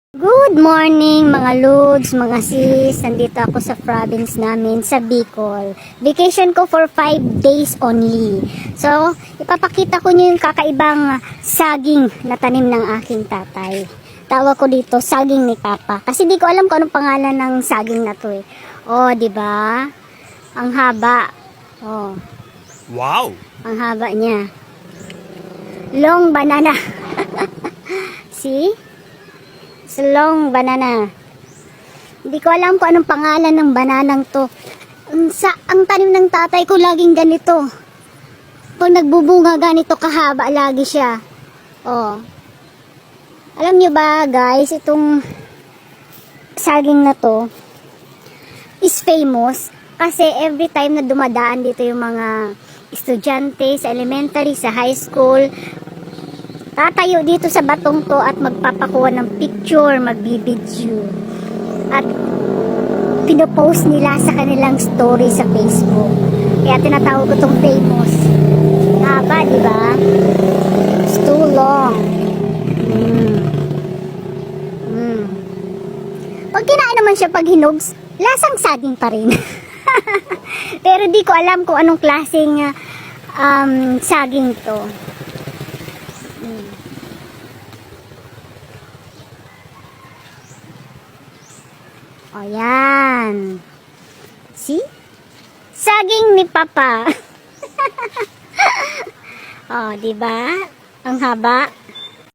Good morning mga lods, mga sis. Nandito ako sa province namin sa Bicol. Vacation ko for 5 days only. So, ipapakita ko nyo yung kakaibang saging na tanim ng aking tatay. Tawag ko dito saging ni Papa. Kasi di ko alam kung anong pangalan ng saging na to eh. Oh, di ba? Ang haba. Oh. Wow! Ang haba niya. Long banana. See? Long banana. Hindi ko alam kung anong pangalan ng bananang to. Ang tanim ng tatay ko laging ganito. Pag nagbubunga ganito kahaba lagi siya. Oh. Alam nyo ba guys, itong saging na to is famous kasi every time na dumadaan dito yung mga estudyante sa elementary, sa high school, tatayo dito sa batong to at magpapakuha ng picture, magbibideo. At pinopost nila sa kanilang story sa Facebook. Kaya tinatawag ko itong famous. Haba, di ba? It's too long. Pag kinain naman siya pag hinugs, lasang saging pa rin. Pero di ko alam kung anong klaseng saging to. O yan. See? Saging ni Papa. O, di ba? Ang haba.